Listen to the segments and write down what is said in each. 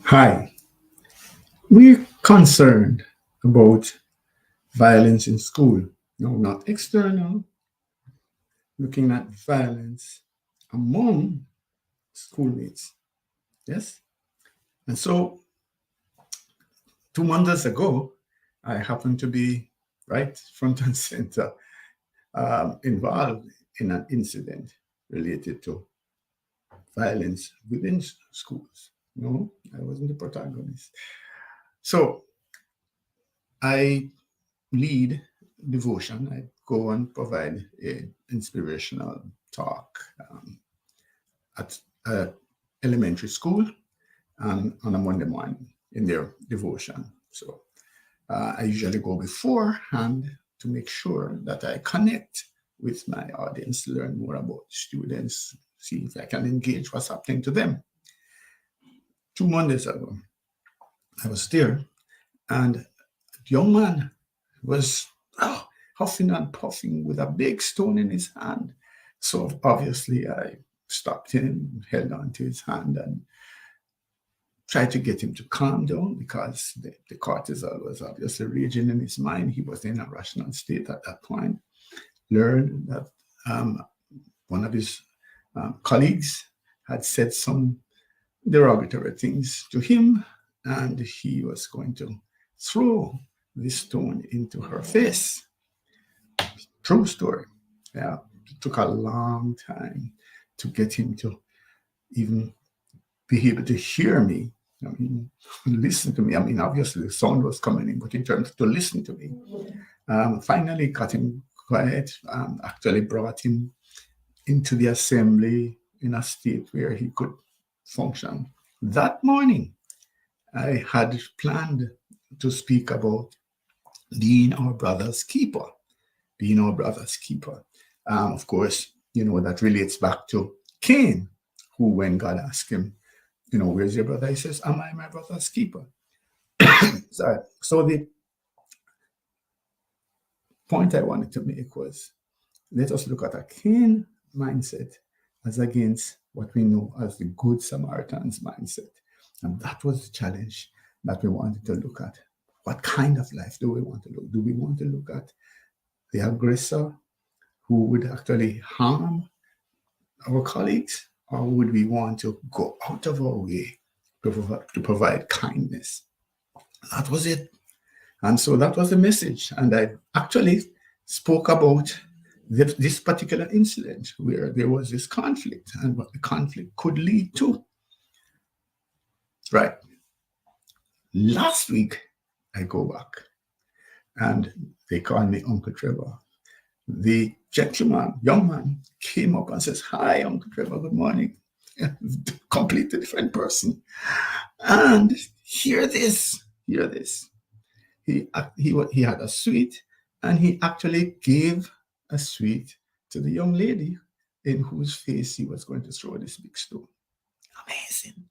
Hi, we're concerned about violence in school. No, not external, looking at violence among schoolmates. Yes? And so 2 months ago, I happened to be right front and center involved in an incident related to violence within schools. No, I wasn't the protagonist. So I lead devotion. I go and provide a inspirational talk at elementary school on a Monday morning in their devotion. So I usually go beforehand to make sure that I connect with my audience, learn more about students, see if I can engage what's happening to them. 2 Mondays ago, I was there, and a young man was huffing and puffing with a big stone in his hand. So obviously, I stopped him, held on to his hand, and tried to get him to calm down because the cortisol was obviously raging in his mind. He was in a rational state at that point. Learned that one of his colleagues had said some derogatory things to him, and he was going to throw this stone into her face. True story. Yeah, it took a long time to get him to even be able to hear me. I mean, listen to me. I mean, obviously the sound was coming in, but in terms to listen to me, finally got him quiet. Actually brought him into the assembly in a state where he could function. That morning, I had planned to speak about being our brother's keeper. Being our brother's keeper. Of course, that relates back to Cain, who, when God asked him, where's your brother? He says, am I my brother's keeper? Sorry. So the point I wanted to make was, let us look at a Cain mindset as against what we know as the Good Samaritan's mindset. And that was the challenge that we wanted to look at. What kind of life do we want to look? Do we want to look at the aggressor who would actually harm our colleagues, or would we want to go out of our way to provide kindness? That was it. And so that was the message. And I actually spoke about this particular incident where there was this conflict and what the conflict could lead to. Right. Last week, I go back and they call me Uncle Trevor. The gentleman, young man, came up and says, hi, Uncle Trevor, good morning. Completely different person. And hear this. He had a sweet, and he actually gave a sweet to the young lady in whose face he was going to throw this big stone. Amazing.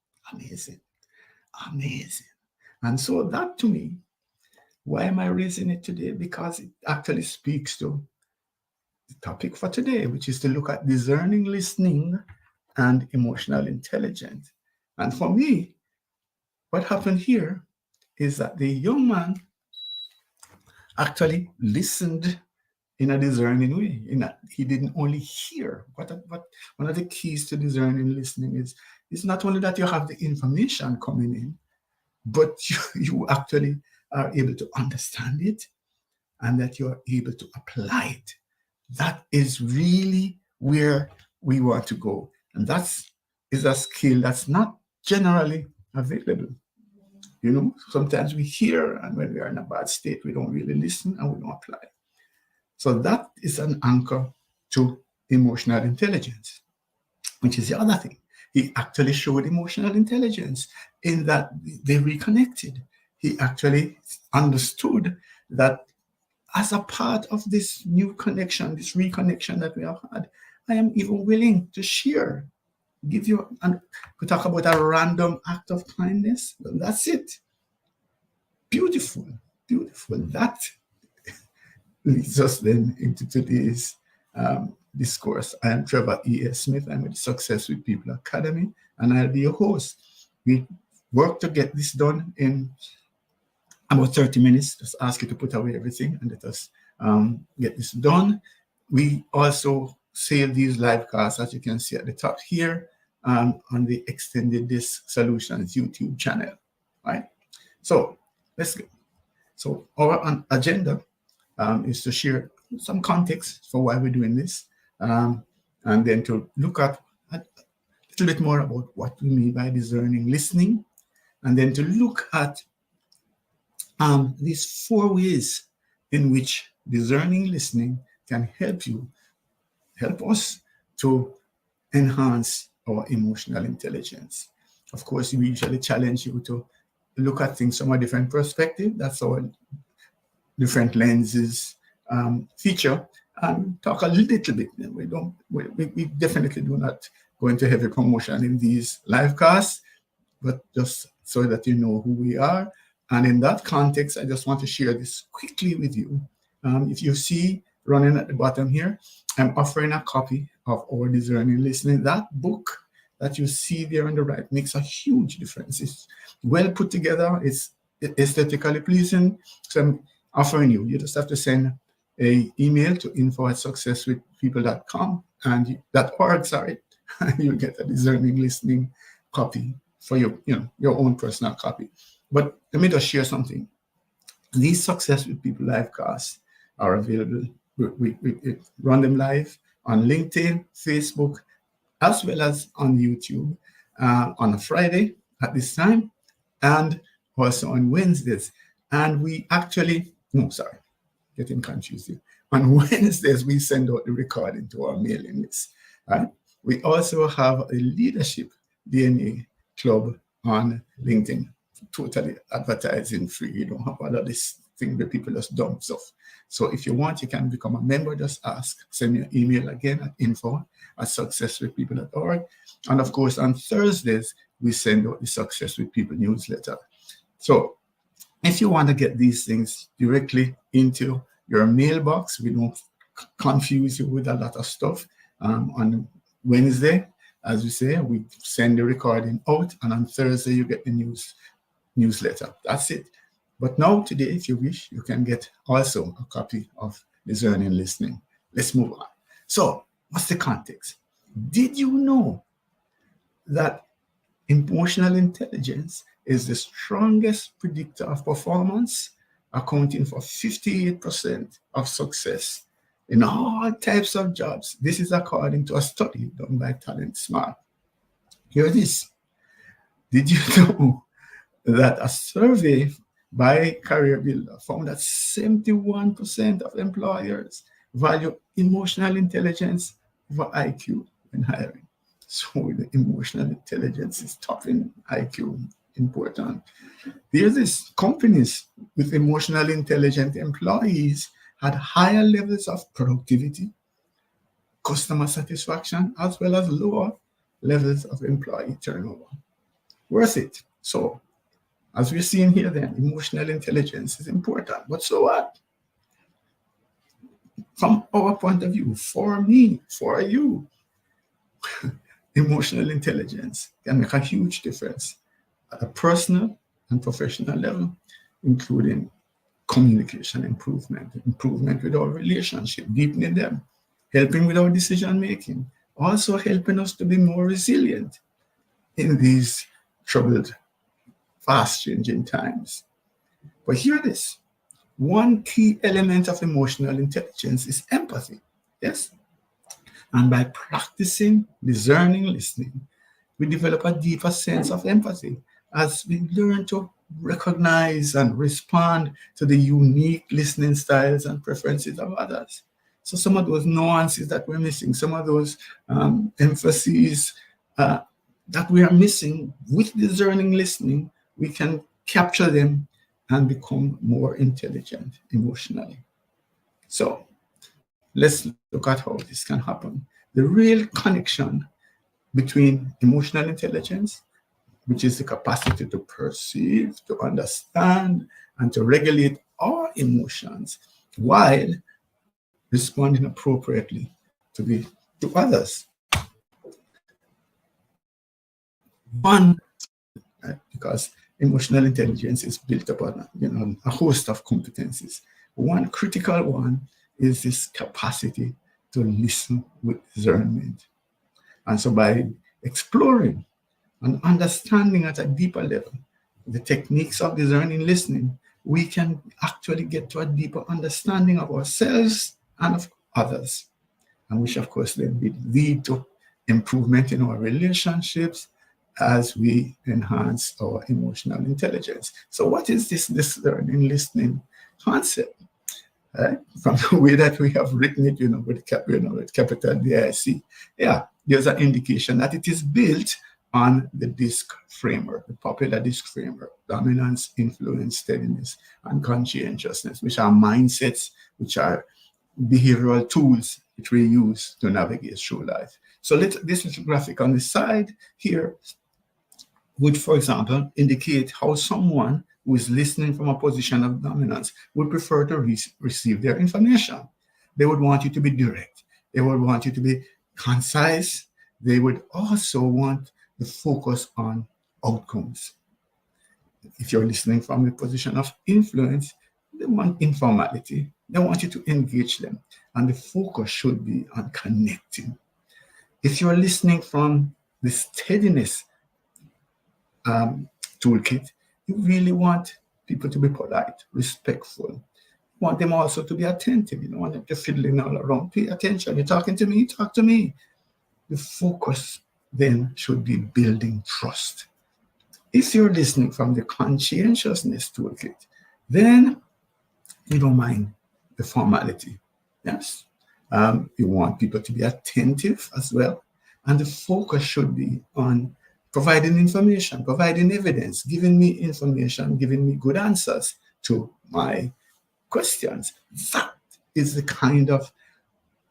And so that, to me, why am I raising it today? Because it actually speaks to the topic for today, which is to look at discerning listening and emotional intelligence. And for me, what happened here is that the young man actually listened in a discerning way. He didn't only hear. What one of the keys to discerning listening is not only that you have the information coming in, but you actually are able to understand it and that you are able to apply it. That is really where we want to go. And that is a skill that's not generally available. Sometimes we hear, and when we are in a bad state, we don't really listen and we don't apply. So that is an anchor to emotional intelligence, which is the other thing. He actually showed emotional intelligence in that they reconnected. He actually understood that as a part of this new connection, this reconnection that we have had, I am even willing to share, give you, and we talk about a random act of kindness. That's it. Beautiful. That leads us then into today's discourse. I am Trevor E.S. Smith. I'm with Success with People Academy, and I'll be your host. We work to get this done in about 30 minutes. Just ask you to put away everything and let us get this done. We also save these live casts, as you can see at the top here, on the Extended Disc Solutions YouTube channel. Right? So let's go. So our agenda is to share some context for why we're doing this, and then to look at a little bit more about what we mean by discerning listening, and then to look at these 4 ways in which discerning listening can help us to enhance our emotional intelligence. Of course, we usually challenge you to look at things from a different perspective. That's our different lenses feature, and talk a little bit. We definitely do not go into heavy promotion in these live casts, but just so that you know who we are. And in that context, I just want to share this quickly with you. If you see running at the bottom here, I'm offering a copy of our Discerning Listening. That book that you see there on the right makes a huge difference. It's well put together. It's aesthetically pleasing. So I'm offering you just have to send an email to info@successwithpeople.com and .org, sorry, and you'll get a Discerning Listening copy for your own personal copy. But let me just share something. These Success with People live casts are available. We run them live on LinkedIn, Facebook, as well as on YouTube on a Friday at this time, and also on Wednesdays. And we actually, getting confused here. On Wednesdays, we send out the recording to our mailing list. Right? We also have a leadership DNA club on LinkedIn, totally advertising free. You don't have all of this thing where people just dump stuff. So if you want, you can become a member. Just ask. Send me an email again at info@successwithpeople.org. And of course, on Thursdays, we send out the Success with People newsletter. So if you want to get these things directly into your mailbox, we don't confuse you with a lot of stuff. On Wednesday, as we say, we send the recording out, and on Thursday, you get the newsletter. That's it. But now, today, if you wish, you can get also a copy of Discerning Listening. Let's move on. So, what's the context? Did you know that emotional intelligence is the strongest predictor of performance, accounting for 58% of success in all types of jobs? This is according to a study done by Talent Smart. Here it is. Did you know that a survey by Career Builder found that 71% of employers value emotional intelligence over IQ when hiring? So the emotional intelligence is top in IQ, important. There's this: companies with emotional intelligent employees had higher levels of productivity, customer satisfaction, as well as lower levels of employee turnover. Worth it. So, as we're seeing here, then, emotional intelligence is important. But so what? From our point of view, for me, for you, emotional intelligence can make a huge difference at a personal and professional level, including communication improvement with our relationship, deepening them, helping with our decision making, also helping us to be more resilient in these troubled, fast changing times. But hear this: one key element of emotional intelligence is empathy. Yes? And by practicing discerning listening, we develop a deeper sense of empathy as we learn to recognize and respond to the unique listening styles and preferences of others. So some of those nuances that we're missing, some of those emphases that we are missing with discerning listening, we can capture them and become more intelligent emotionally. So let's look at how this can happen. The real connection between emotional intelligence, which is the capacity to perceive, to understand, and to regulate our emotions while responding appropriately to others. One, you can because emotional intelligence is built upon a host of competencies. One critical one is this capacity to listen with discernment. And so by exploring and understanding at a deeper level the techniques of discerning listening, we can actually get to a deeper understanding of ourselves and of others, and which of course then will lead to improvement in our relationships as we enhance our emotional intelligence. So what is this discerning listening concept? From the way that we have written it, with capital DISC, there's an indication that it is built on the DISC framework, the popular DISC framework: dominance, influence, steadiness, and conscientiousness, which are mindsets, which are behavioral tools which we use to navigate through life. So this little graphic on the side here would, for example, indicate how someone who is listening from a position of dominance would prefer to receive their information. They would want you to be direct. They would want you to be concise. They would also want the focus on outcomes. If you're listening from the position of influence, they want informality. They want you to engage them. And the focus should be on connecting. If you're listening from the steadiness toolkit, you really want people to be polite, respectful. You want them also to be attentive. You don't want them to fiddling all around. Pay attention. You're talking to me, talk to me. The focus then should be building trust. If you're listening from the conscientiousness toolkit, then you don't mind the formality. Yes. You want people to be attentive as well. And the focus should be on providing information, providing evidence, giving me information, giving me good answers to my questions. That is the kind of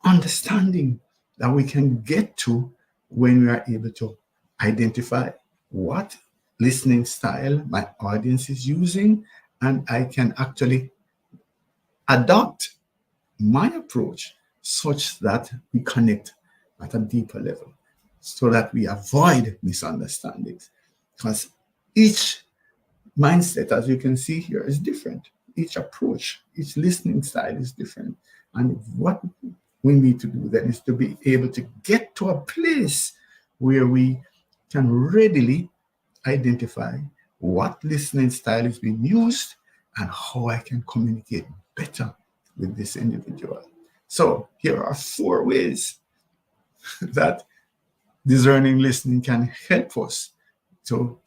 understanding that we can get to when we are able to identify what listening style my audience is using, and I can actually adopt my approach such that we connect at a deeper level, so that we avoid misunderstandings. Because each mindset, as you can see here, is different. Each approach, each listening style is different. And what we need to do then is to be able to get to a place where we can readily identify what listening style is being used and how I can communicate better with this individual. So here are 4 ways that discerning listening can help us to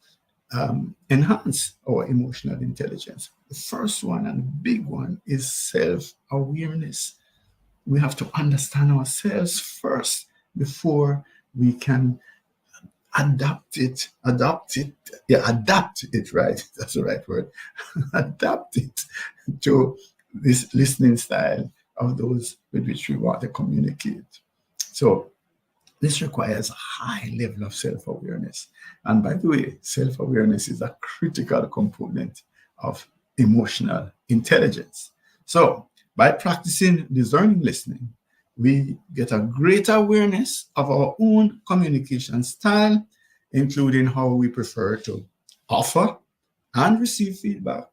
enhance our emotional intelligence. The first one, and the big one, is self-awareness. We have to understand ourselves first before we can adapt it, right? That's the right word. Adapt it to this listening style of those with which we want to communicate. So this requires a high level of self-awareness. And by the way, self-awareness is a critical component of emotional intelligence. So by practicing discerning listening, we get a greater awareness of our own communication style, including how we prefer to offer and receive feedback,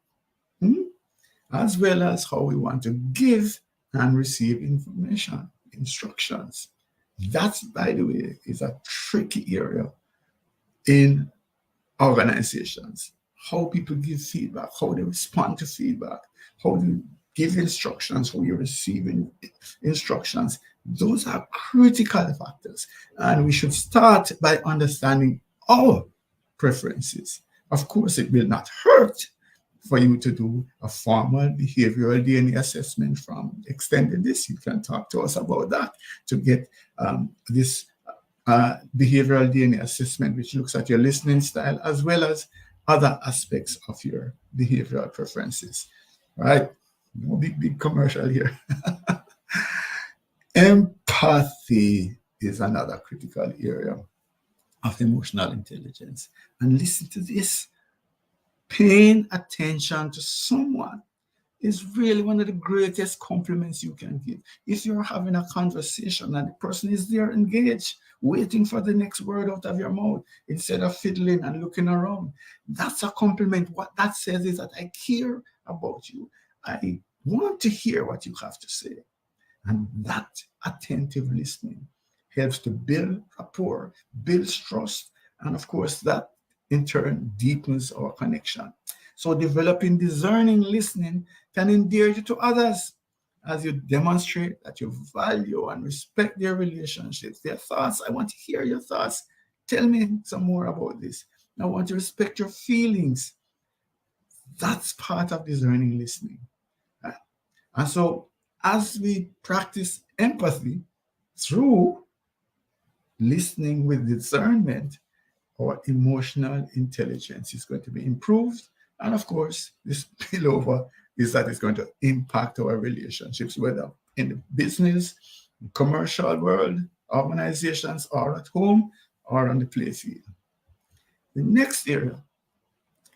as well as how we want to give and receive information, instructions. That, by the way, is a tricky area in organizations. How people give feedback, how they respond to feedback, how they give instructions, how you're receiving instructions. Those are critical factors. And we should start by understanding our preferences. Of course, it will not hurt for you to do a formal behavioral DNA assessment from Extended DISC. You can talk to us about that to get this behavioral DNA assessment, which looks at your listening style as well as other aspects of your behavioral preferences. All right? No big commercial here. Empathy is another critical area of emotional intelligence. And listen to this. Paying attention to someone is really one of the greatest compliments you can give. If you're having a conversation and the person is there engaged, waiting for the next word out of your mouth instead of fiddling and looking around, that's a compliment. What that says is that I care about you. I want to hear what you have to say. And that attentive listening helps to build rapport, builds trust, and of course, that in turn deepens our connection. So, developing discerning listening can endear you to others as you demonstrate that you value and respect their relationships, their thoughts. I want to hear your thoughts. Tell me some more about this. I want to respect your feelings. That's part of discerning listening. And so, as we practice empathy through listening with discernment, our emotional intelligence is going to be improved. And of course, this spillover is that it's going to impact our relationships, whether in the business, commercial world, organizations, or at home, or on the play field. The next area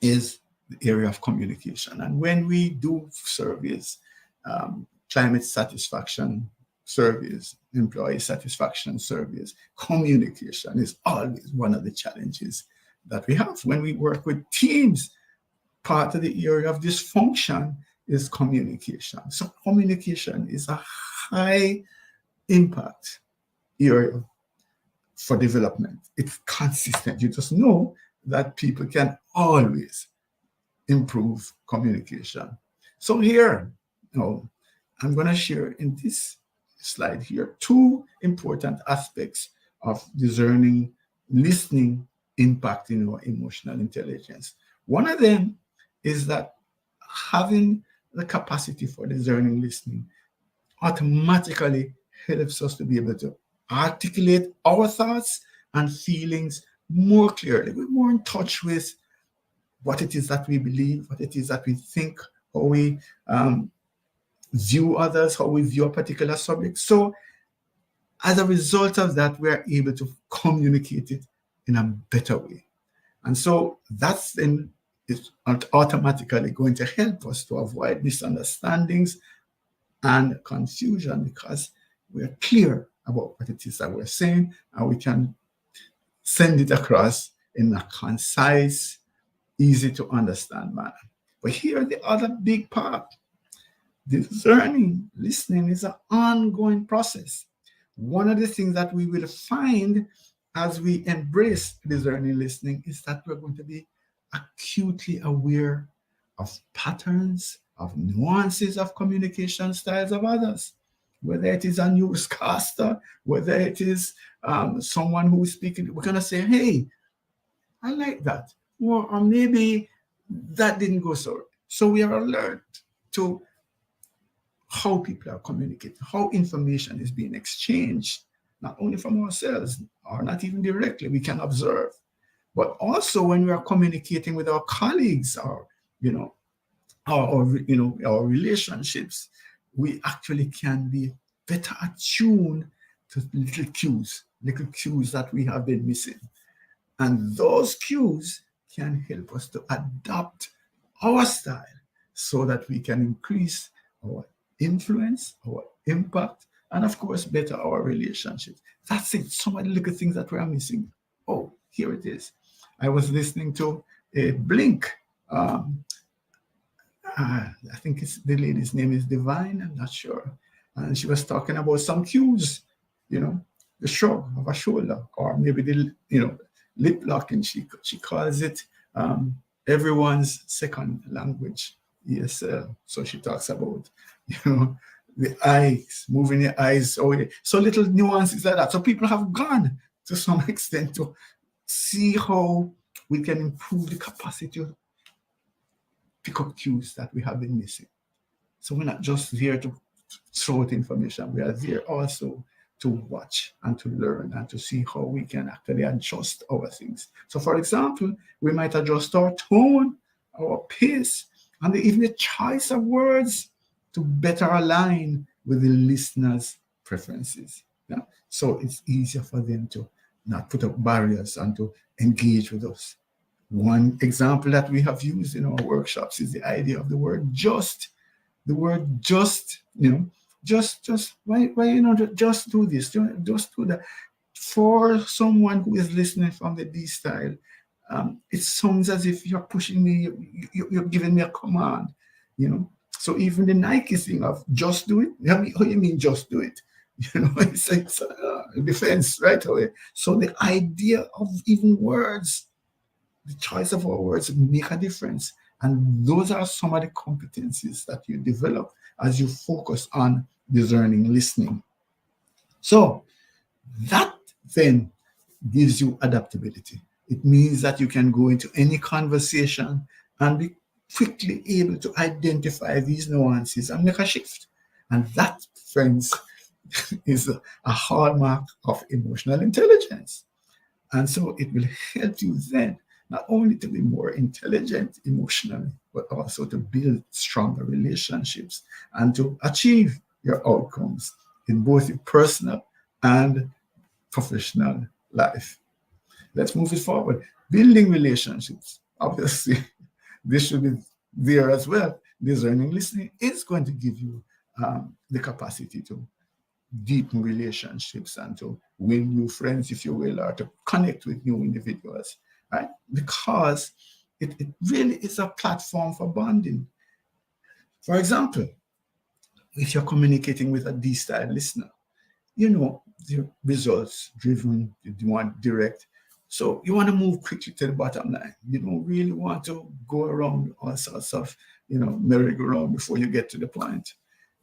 is the area of communication. And when we do surveys, climate satisfaction surveys, employee satisfaction surveys, communication is always one of the challenges that we have. When we work with teams, part of the area of dysfunction is communication. So communication is a high impact area for development. It's consistent. You just know that people can always improve communication. So here, I'm going to share in this slide here two important aspects of discerning listening impacting our emotional intelligence. One of them is that having the capacity for discerning listening automatically helps us to be able to articulate our thoughts and feelings more clearly. We're more in touch with what it is that we believe, what it is that we think, how we view others, how we view a particular subject. So as a result of that, we're able to communicate it in a better way. And so that's then is automatically going to help us to avoid misunderstandings and confusion because we're clear about what it is that we're saying and we can send it across in a concise, easy to understand manner. But here the other big part. Discerning listening is an ongoing process. One of the things that we will find as we embrace discerning listening is that we're going to be acutely aware of patterns, of nuances of communication styles of others. Whether it is a newscaster, whether it is someone who is speaking, we're going to say, hey, I like that. Or maybe that didn't go so. So we are alert to how people are communicating, how information is being exchanged, not only from ourselves or not even directly, we can observe, but also when we are communicating with our colleagues or, our relationships, we actually can be better attuned to little cues that we have been missing. And those cues can help us to adapt our style so that we can increase our influence, our impact, and of course, better our relationships. That's it. Some of the little things that we are missing. Oh, here it is. I was listening to a Blink. I think the lady's name is Divine. I'm not sure. And she was talking about some cues, the shrug of a shoulder, or maybe the, lip locking. She calls it everyone's second language, ESL. So she talks about, the eyes, moving your eyes away. So little nuances like that. So people have gone to some extent to see how we can improve the capacity to pick up cues that we have been missing. So we're not just there to throw out information. We are there also to watch and to learn and to see how we can actually adjust our things. So for example, we might adjust our tone, our pace, and even the choice of words to better align with the listener's preferences. Yeah? So it's easier for them to not put up barriers and to engage with us. One example that we have used in our workshops is the idea of the word just. The word just, why, just do this, just do that. For someone who is listening from the D style, it sounds as if you're pushing me, you're giving me a command, you know. So even the Nike thing of just do it, how you mean just do it? It's defense right away. So the idea of even words, the choice of our words make a difference. And those are some of the competencies that you develop as you focus on discerning listening. So that then gives you adaptability. It means that you can go into any conversation and be quickly able to identify these nuances and make a shift. And that, friends, is a hallmark of emotional intelligence. And so it will help you then not only to be more intelligent emotionally, but also to build stronger relationships and to achieve your outcomes in both your personal and professional life. Let's move it forward. Building relationships. Obviously, this should be there as well. Discerning listening is going to give you the capacity to deepen relationships and to win new friends, if you will, or to connect with new individuals, right? Because it really is a platform for bonding. For example, if you're communicating with a D-style listener, the results driven, you want direct. So you want to move quickly to the bottom line. You don't really want to go around all sorts of, merry-go-round before you get to the point.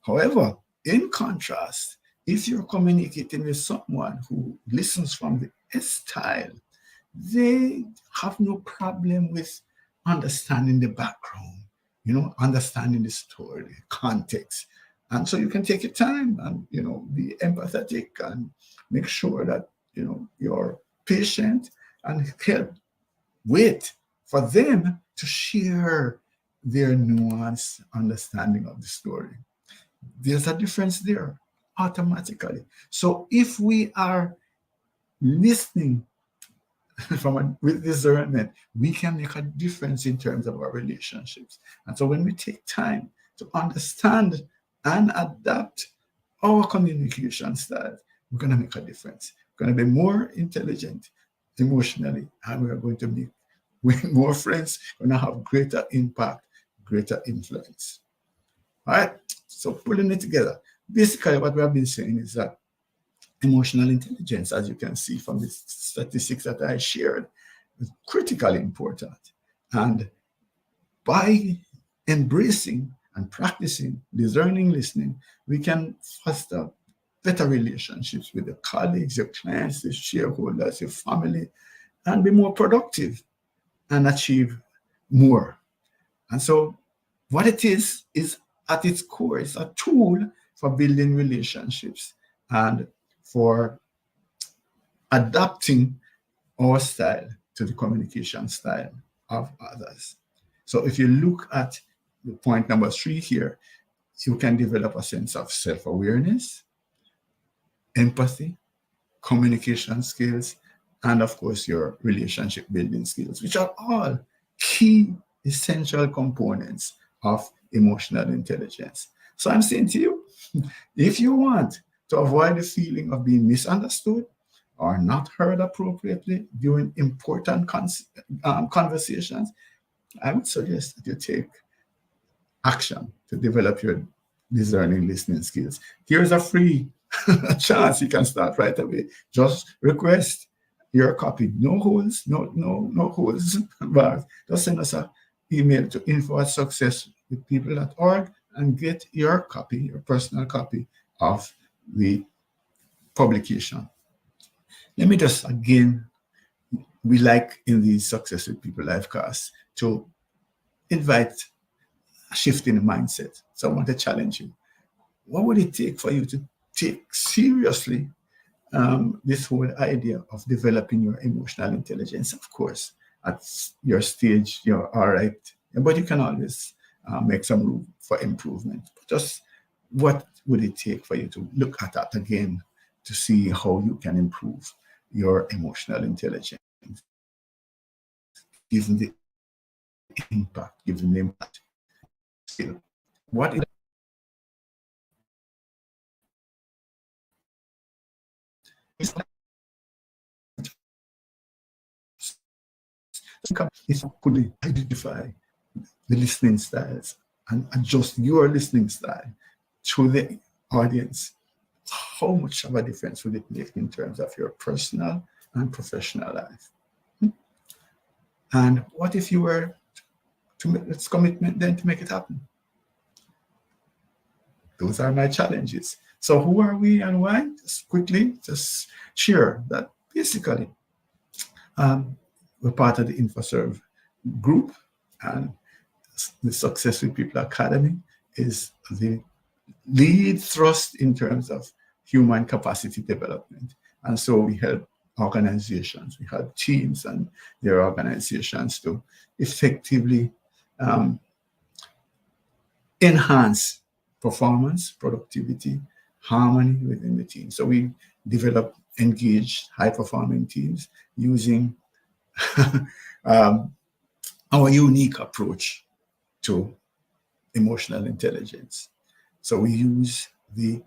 However, in contrast, if you're communicating with someone who listens from the S style, they have no problem with understanding the background, understanding the story, the context. And so you can take your time and, be empathetic and make sure that, you're patient and help wait for them to share their nuanced understanding of the story. There's a difference there automatically. So if we are listening with discernment, we can make a difference in terms of our relationships. And so when we take time to understand and adapt our communication style, we're going to make a difference. We're going to be more intelligent emotionally, and we are going to win more friends. We're going to have greater impact, greater influence. All right. So pulling it together, basically what we have been saying is that emotional intelligence, as you can see from the statistics that I shared, is critically important. And by embracing and practicing discerning listening, we can foster better relationships with your colleagues, your clients, your shareholders, your family, and be more productive and achieve more. And so what it is at its core, it's a tool for building relationships and for adapting our style to the communication style of others. So if you look at the point number 3 here, you can develop a sense of self-awareness, empathy, communication skills, and of course your relationship building skills, which are all key essential components of emotional intelligence. So I'm saying to you, if you want to avoid the feeling of being misunderstood or not heard appropriately during important conversations, I would suggest that you take action to develop your discerning listening skills. Here's a free chance you can start right away. Just request your copy. No holds, no holds bars. Just send us an email to info@successwithpeople.org and get your copy, your personal copy of the publication. Let me just again, we like in these Success with People live casts to invite a shift in the mindset. So I want to challenge you. What would it take for you to take seriously this whole idea of developing your emotional intelligence? Of course, at your stage, you're all right, but you can always make some room for improvement. But just what would it take for you to look at that again to see how you can improve your emotional intelligence, given the impact, given the impact skill? What is If you could identify the listening styles and adjust your listening style to the audience, how much of a difference would it make in terms of your personal and professional life? And what if you were to make this commitment then to make it happen? Those are my challenges. So who are we and why? Just quickly, just share that basically we're part of the InfoServe group, and the Success with People Academy is the lead thrust in terms of human capacity development. And so we help organizations, we help teams and their organizations to effectively enhance performance, productivity, harmony within the team. So we develop engaged, high-performing teams using our unique approach to emotional intelligence. So we use the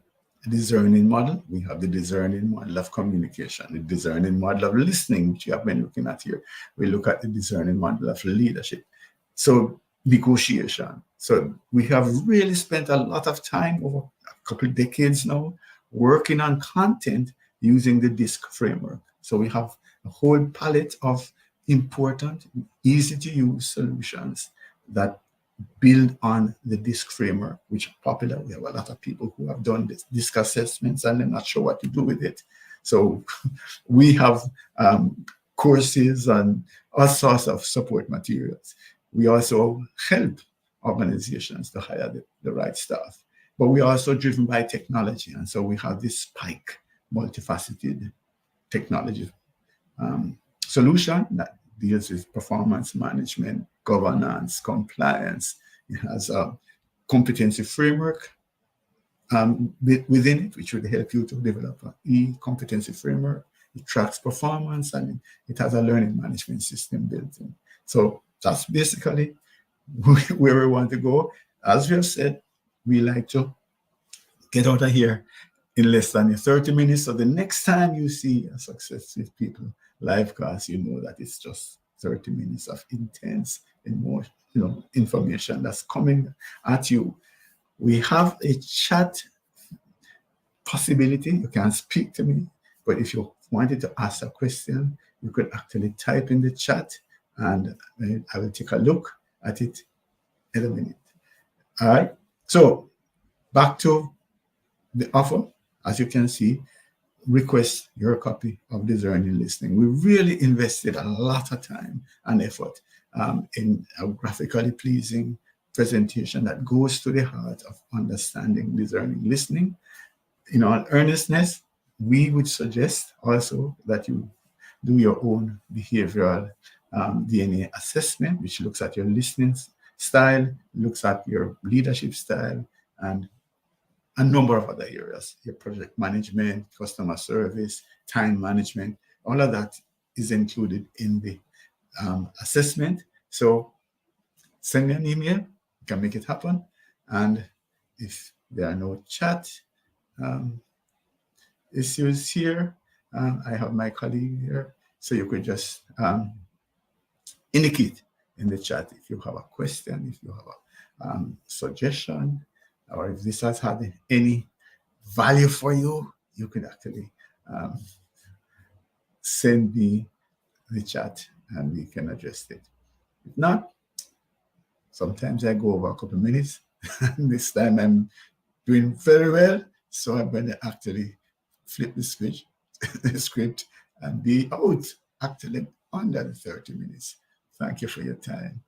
DISCerning model. We have the DISCerning model of communication, the DISCerning model of listening, which you have been looking at here. We look at the DISCerning model of leadership. So negotiation. So we have really spent a lot of time over a couple of decades now working on content using the DISC framework. So we have a whole palette of important, easy to use solutions that build on the DISC framework, which are popular. We have a lot of people who have done this DISC assessments and they're not sure what to do with it. So we have courses and all sorts of support materials. We also help organizations to hire the right staff, but we're also driven by technology. And so we have this Spike multifaceted technology solution that deals with performance management, governance, compliance. It has a competency framework within it, which would help you to develop an e-competency framework. It tracks performance and it has a learning management system built in. So that's basically where we want to go. As we have said, we like to get out of here in less than 30 minutes. So the next time you see a Success with People live class, you know that it's just 30 minutes of intense emotion, information that's coming at you. We have a chat possibility. You can speak to me, but if you wanted to ask a question, you could actually type in the chat and I will take a look at it in a minute. All right. So back to the offer. As you can see, request your copy of DISCerning Listening. We really invested a lot of time and effort in a graphically pleasing presentation that goes to the heart of understanding DISCerning Listening. In all earnestness, we would suggest also that you do your own behavioral DNA assessment, which looks at your listening style, looks at your leadership style, and a number of other areas, your project management, customer service, time management, all of that is included in the assessment. So send me an email, you can make it happen. And if there are no chat issues here, I have my colleague here, so you could just indicate in the chat if you have a question, if you have a suggestion, or if this has had any value for you, you could actually send me the chat and we can address it. If not, sometimes I go over a couple of minutes. This time I'm doing very well, so I'm going to actually flip the switch, the script, and be out actually under the 30 minutes. Thank you for your time.